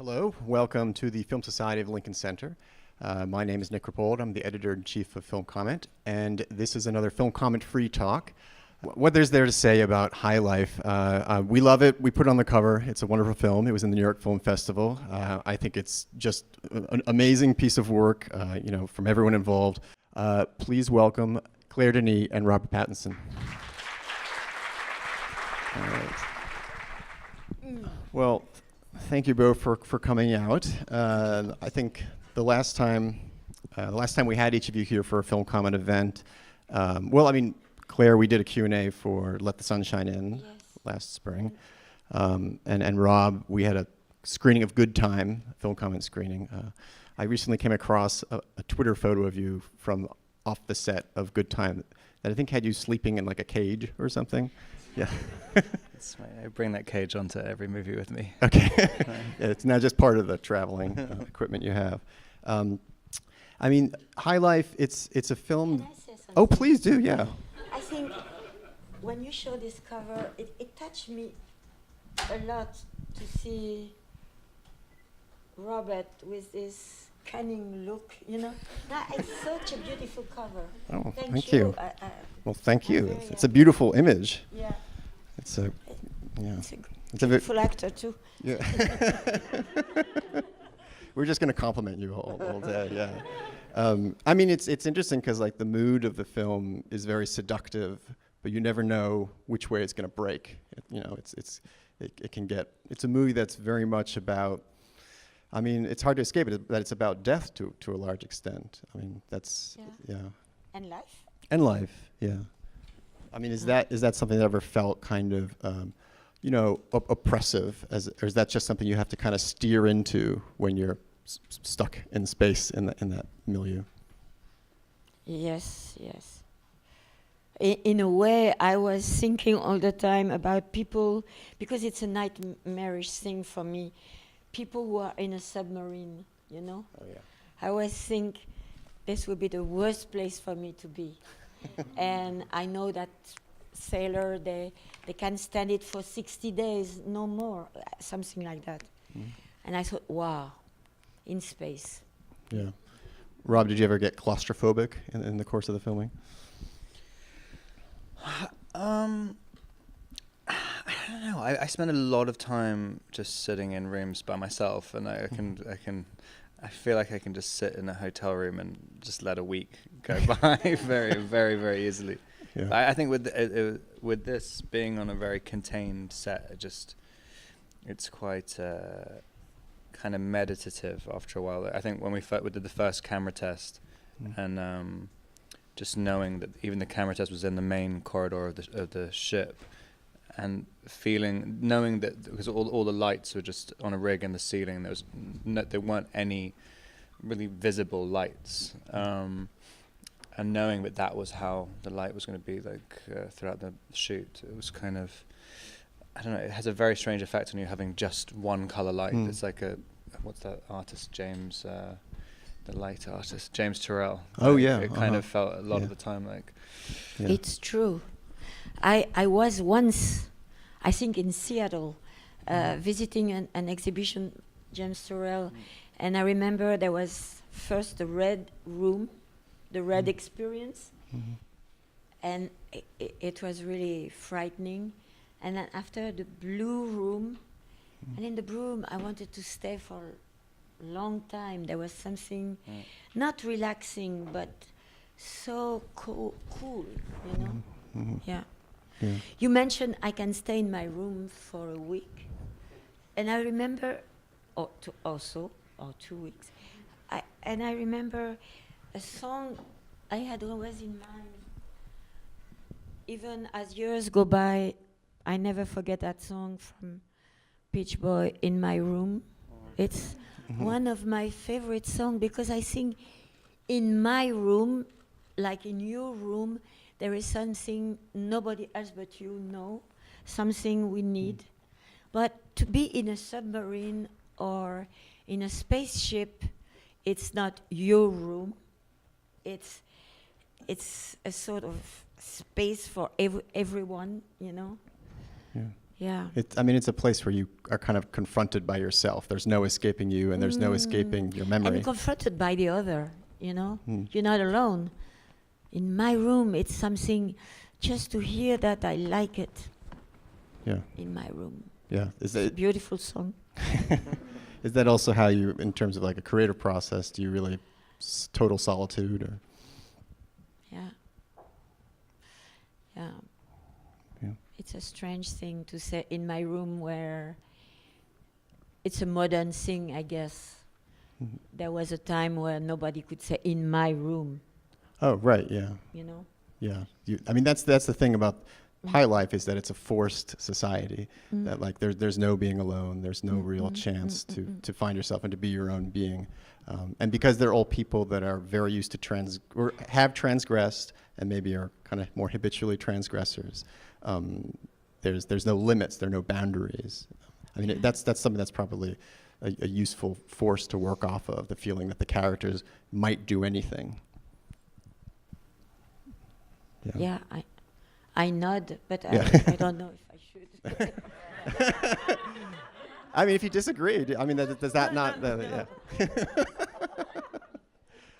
Hello, welcome to the Film Society of Lincoln Center. My name is Nick Rapold. I'm the editor-in-chief of Film Comment, and this is another Film Comment free talk. What there's there to say about High Life? We love it. We put it on the cover. It's a wonderful film. It was in the New York Film Festival. I think it's just an amazing piece of work, from everyone involved. Please welcome Claire, Deni, and Robert Pаттinson. All right. Well, thank you both for coming out. I think the last time we had each of you here for a Film Comment event, Claire, we did a Q&A for Let the Sun Shine In last spring. And Rob, we had a screening of Good Time, a Film Comment screening. I recently came across a Twitter photo of you from off the set of Good Time that I think had you sleeping in like a cage or something. Yeah. I bring that cage onto every movie with me. Okay. Yeah, it's now just part of the traveling equipment you have. High Life, it's a film. Can I say something? Oh, please do, yeah. I think when you show this cover, it touched me a lot to see Robert with this cunning look, Now, it's such a beautiful cover. Oh, thank you. Well, thank you. Very It's a beautiful image. Yeah. It's a It's a beautiful actor, too. Yeah. We're just going to compliment you all day, yeah. It's interesting because the mood of the film is very seductive, but you never know which way it's going to break. It's a movie that's very much about, it's hard to escape it, that it's about death to a large extent. And life. And life, yeah. Is that something that ever felt kind of, oppressive, or is that just something you have to kind of steer into when you're stuck in space in that milieu? Yes. In a way, I was thinking all the time about people, because it's a nightmarish thing for me, people who are in a submarine, Oh, yeah. I always think this would be the worst place for me to be. And I know that sailor, they can stand it for 60 days, no more, something like that. And I thought, wow, in space. Yeah. Rob, did you ever get claustrophobic in the course of the filming? I don't know. I spend a lot of time just sitting in rooms by myself, and I feel like I can just sit in a hotel room and just let a week go by very, very, very easily. Yeah. I think with this being on a very contained set, it's quite kind of meditative after a while. I think when we did the first camera test, and just knowing that even the camera test was in the main corridor of the ship, and knowing that because all the lights were just on a rig in the ceiling, there weren't any really visible lights, and knowing that was how the light was going to be throughout the shoot, it was kind of, I don't know, it has a very strange effect on you having just one color light. It's like what's that artist, James, the light artist, James Turrell. Oh yeah. It kind of felt a lot of the time like. Yeah. It's true. I was once, I think in Seattle, visiting an exhibition, James Turrell, and I remember there was first the red room, the red experience, and it was really frightening. And then after the blue room, and in the blue room I wanted to stay for a long time. There was something not relaxing, but so cool, Yeah. Yeah. You mentioned I can stay in my room for a week, and I remember, or 2 weeks, and I remember a song I had always in mind. Even as years go by, I never forget that song from Beach Boy, In My Room. It's one of my favorite songs because I think in my room, like in your room, there is something nobody else but you know, something we need. But to be in a submarine or in a spaceship, it's not your room. It's a sort of space for everyone, Yeah. Yeah. I mean, it's a place where you are kind of confronted by yourself. There's no escaping you, and there's no escaping your memory. And confronted by the other, you know? Mm. You're not alone. In my room, it's something, just to hear that, I like it. Yeah. In my room. Yeah. It's a beautiful song. Is that also how you, in terms of like a creative process, do you really total solitude or? Yeah. Yeah. Yeah. It's a strange thing to say in my room, where it's a modern thing, I guess. Mm-hmm. There was a time where nobody could say in my room, Oh, right. Yeah. you know? Yeah. I mean, that's the thing about high life, is that it's a forced society. That like there's no being alone. There's no real chance to find yourself and to be your own being. And because they're all people that are very used to or have transgressed and maybe are kind of more habitually transgressors, there's no limits. There are no boundaries. I mean, that's something that's probably a useful force to work off of, the feeling that the characters might do anything. Yeah, I nod, but Yeah. I don't know if I should. I mean, if you disagree, I mean, does that not? Yeah.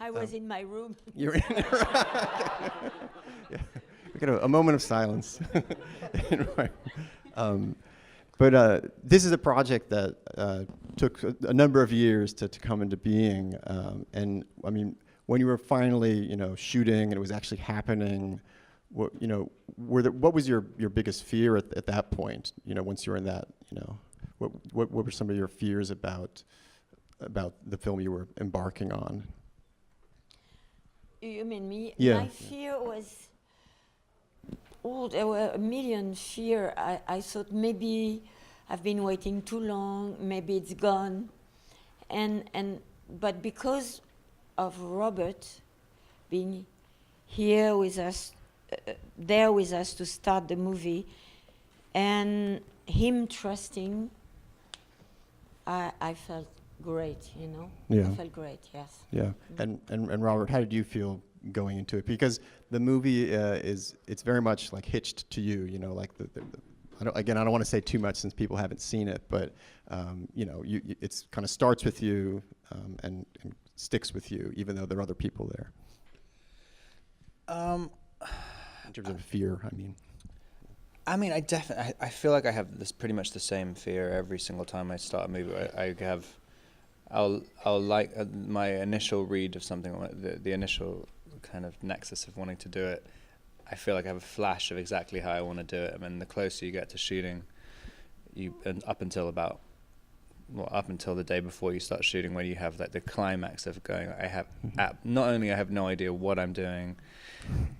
I was in my room. You're in. Yeah. We got a moment of silence. But this is a project that took a number of years to come into being. And I mean, when you were finally, shooting and it was actually happening, what was your biggest fear at that point? Once you were in that, what were some of your fears about the film you were embarking on? You mean me? Yeah. My fear was, there were a million fears. I thought maybe I've been waiting too long, maybe it's gone. But because of Robert being here with us, there with us to start the movie, and him trusting, I felt great, Yeah. I felt great, yes. Yeah. And Robert, how did you feel going into it? Because the movie it's very much like hitched to you, like I don't want to say too much since people haven't seen it, but it's kind of starts with you and sticks with you, even though there are other people there. In terms of fear, I mean. I feel like I have pretty much the same fear every single time I start a movie. I'll like my initial read of something, the initial kind of nexus of wanting to do it. I feel like I have a flash of exactly how I want to do it. I mean, the closer you get to shooting, and up until the day before you start shooting, when you have like the climax of going, not only I have no idea what I'm doing,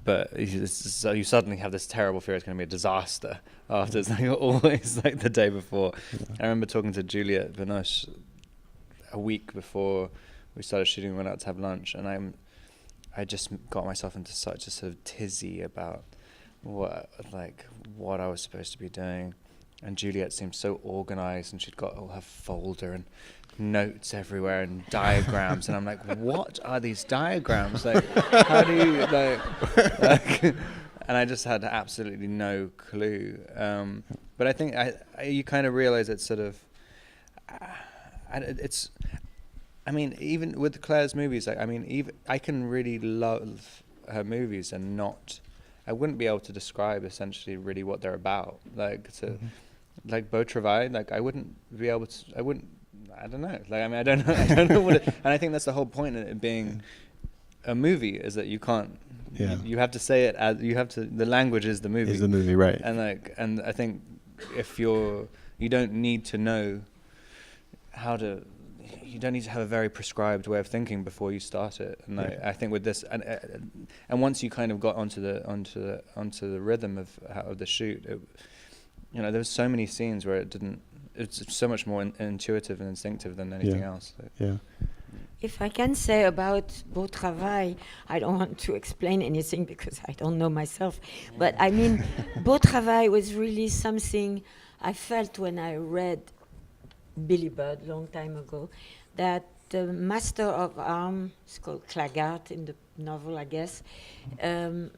but so you suddenly have this terrible fear it's going to be a disaster after. It's like always like the day before. I remember talking to Juliette Binoche a week before we started shooting. We went out to have lunch, and I just got myself into such a sort of tizzy about what I was supposed to be doing. And Juliette seemed so organized, and she'd got all her folder and notes everywhere and diagrams, and I'm like, what are these diagrams? Like, how do you like and I just had absolutely no clue. But I think you kind of realize it's sort of even with Claire's movies, even I can really love her movies and I wouldn't be able to describe essentially really what they're about. Like Beau Travail, like I wouldn't be able to. I don't know. I don't know what. And I think that's the whole point in it being a movie, is that you can't. Yeah. You have to say it as you have to. The language is the movie. Is the movie, right? And I think if you don't need to know how to. You don't need to have a very prescribed way of thinking before you start it. And I think with this, and once you kind of got onto the rhythm of the shoot, there was so many scenes where it's so much more intuitive and instinctive than anything else. Yeah. If I can say about Beau Travail, I don't want to explain anything because I don't know myself. But I mean, Beau Travail was really something I felt when I read Billy Budd long time ago, that the master of arms, it's called Claggart in the novel, I guess. In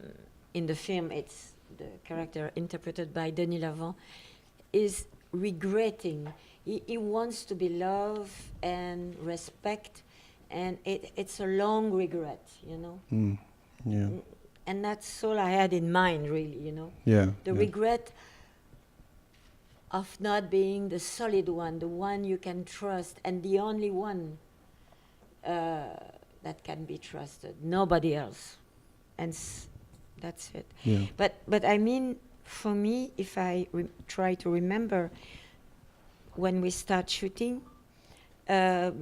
the film, it's the character interpreted by Deni. is regretting. He wants to be loved and respect, and it's a long regret, you know. Yeah. And that's all I had in mind, really, you know. Yeah. The regret of not being the solid one, the one you can trust, and the only one that can be trusted. Nobody else. And that's it. Yeah. But I mean, for me, if I try to remember when we start shooting High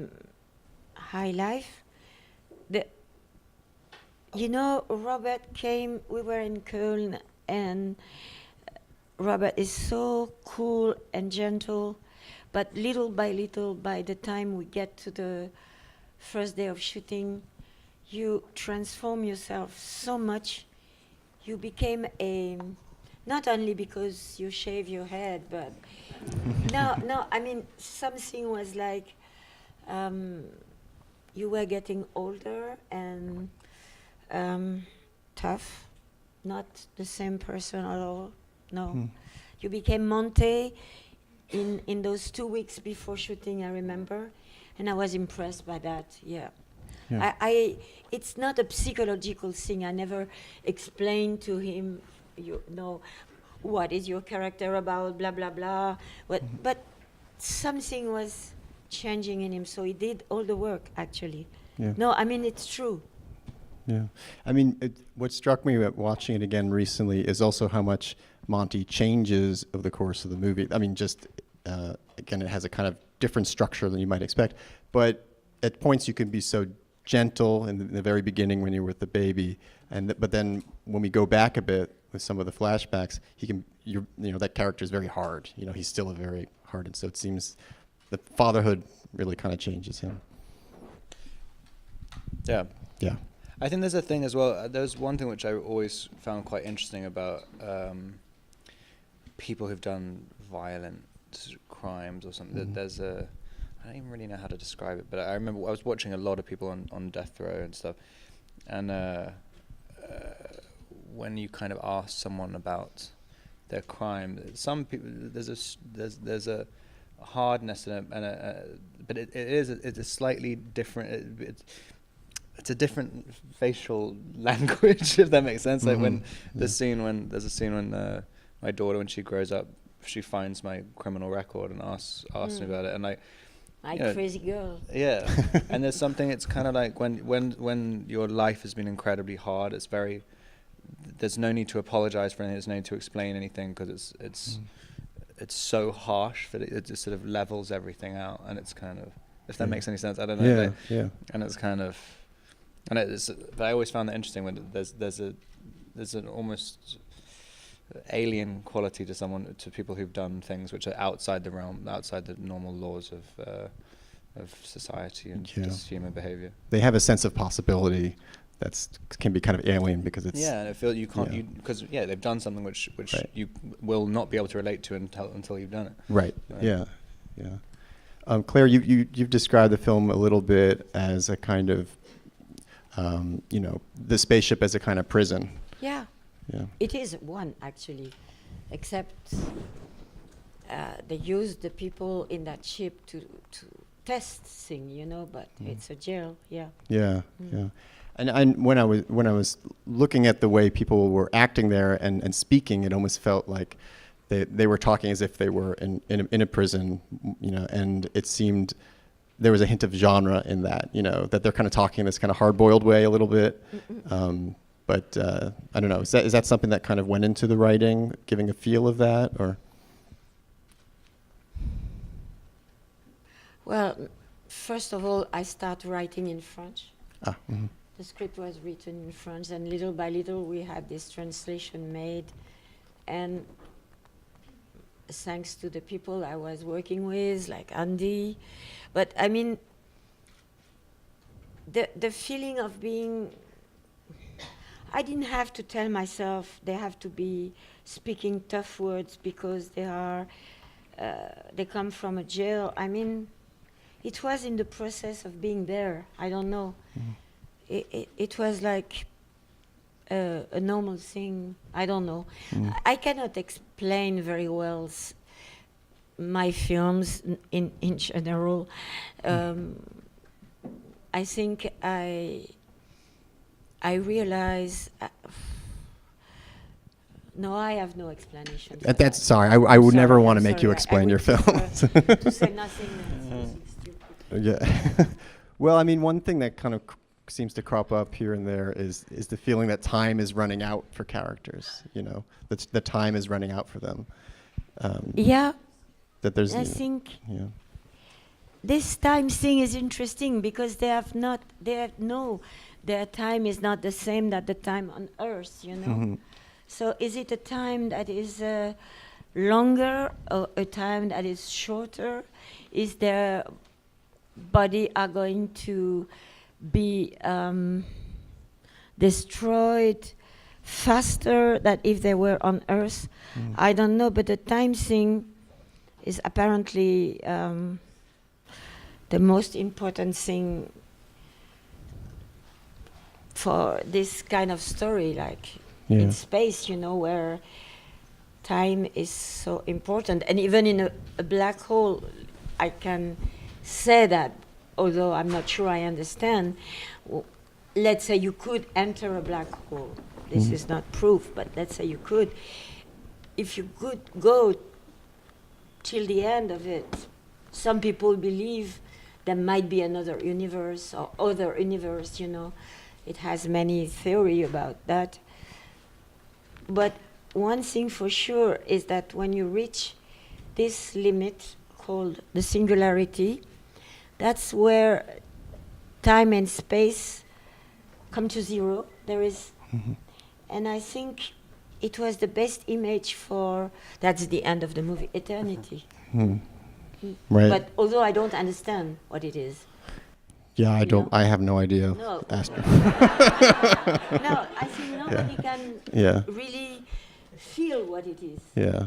Life, you know, Robert came, we were in Köln, and Robert is so cool and gentle, but little by little, by the time we get to the first day of shooting, you transform yourself so much. You became not only because you shave your head, but no, I mean, something was like you were getting older and tough, not the same person at all. No. You became Monte in those 2 weeks before shooting, I remember, and I was impressed by that. Yeah. It's not a psychological thing. I never explained to him, you know, what is your character about, blah blah blah. But something was changing in him, so he did all the work actually. Yeah. No, I mean it's true. Yeah. I mean, what struck me about watching it again recently is also how much Monty changes over the course of the movie. I mean, just, again, it has a kind of different structure than you might expect. But at points you can be so gentle in the very beginning when you're with the baby. But then when we go back a bit with some of the flashbacks, that character is very hard. You know, he's still a very hard. And so it seems the fatherhood really kind of changes him. Yeah. Yeah. I think there's a thing as well. There's one thing which I always found quite interesting about people who've done violent crimes or something. There's I don't even really know how to describe it, but I remember I was watching a lot of people on death row and stuff, and when you kind of ask someone about their crime, some people there's a hardness and but it's a slightly different. It's a different facial language, if that makes sense. Like when there's a scene when my daughter, when she grows up, she finds my criminal record and asks me about it, and like My crazy girl. Yeah, and there's something. It's kind of like when your life has been incredibly hard. It's very. There's no need to apologize for anything. There's no need to explain anything because it's so harsh that it just sort of levels everything out, and it's kind of, if that makes any sense. I don't know. Yeah. And it's kind of. And but I always found that interesting when there's an almost alien quality to people who've done things which are outside the realm, outside the normal laws of society and just human behavior. They have a sense of possibility can be kind of alien because it's and I feel you can't because they've done something which right. you will not be able to relate to until you've done it. Right. Yeah. Claire, you've described the film a little bit as a kind of the spaceship as a kind of prison. Yeah. It is one, actually, except they use the people in that ship to test things, but it's a jail, Yeah. And when I was looking at the way people were acting there and speaking, it almost felt like they were talking as if they were in a prison, and it seemed there was a hint of genre in that, that they're kind of talking in this kind of hard-boiled way a little bit. But I don't know, is that something that kind of went into the writing, giving a feel of that, or? Well, first of all, I started writing in French. Mm-hmm. The script was written in French, and little by little we had this translation made. And thanks to the people I was working with, like Andy. But I mean, the feeling of being, I didn't have to tell myself they have to be speaking tough words because they come from a jail. I mean, it was in the process of being there. I don't know. Mm-hmm. It was like a normal thing. I don't know. I cannot explain very well my films in general. I think I realize. No, I have no explanation. For That's that. sorry. I would Sorry, never want to I'm make you sorry. explain I your would prefer films. to say nothing that's something stupid. Yeah. Well, I mean, one thing that kind of seems to crop up here and there is the feeling that time is running out for characters. You know, that the time is running out for them. Yeah, That there's. I think Yeah. this time thing is interesting because their time is not the same that the time on Earth, you know. Mhm. So is it a time that is longer or a time that is shorter? Is their body are going to be destroyed faster than if they were on Earth? I don't know, but the time thing is apparently the most important thing for this kind of story, like in space, you know, where time is so important. And even in a black hole, I can say that, although I'm not sure I understand. Let's say you could enter a black hole. This is not proof, but let's say you could. If you could go till the end of it, some people believe there might be another universe or other universe, you know. It has many theory about that. But one thing for sure is that when you reach this limit called the singularity, that's where time and space come to zero. There is, and I think it was the best image for, that's the end of the movie, eternity. Right. But although I don't understand what it is. Yeah, I you don't. know? I have no idea. No. Astro. No, I think nobody can Yeah. really feel what it is. Yeah.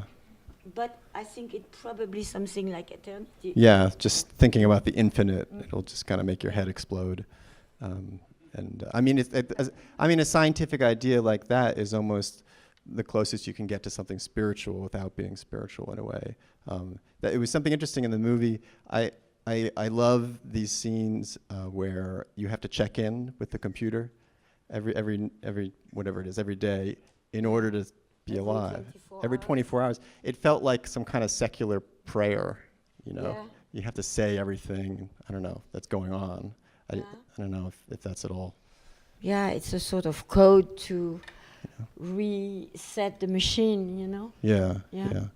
But I think it's probably something like eternity. Yeah. Just thinking about the infinite, it'll just kind of make your head explode. I mean, a scientific idea like that is almost the closest you can get to something spiritual without being spiritual in a way. That it was something interesting in the movie. I love these scenes where you have to check in with the computer every whatever it is every day in order to be Every alive. 24 Every hours. 24 hours. It felt like some kind of secular prayer, you know. Yeah. You have to say everything, I don't know, that's going on. I Yeah. don't know if that's at all. Yeah, it's a sort of code to reset the machine, you know? Yeah. Yeah. Yeah.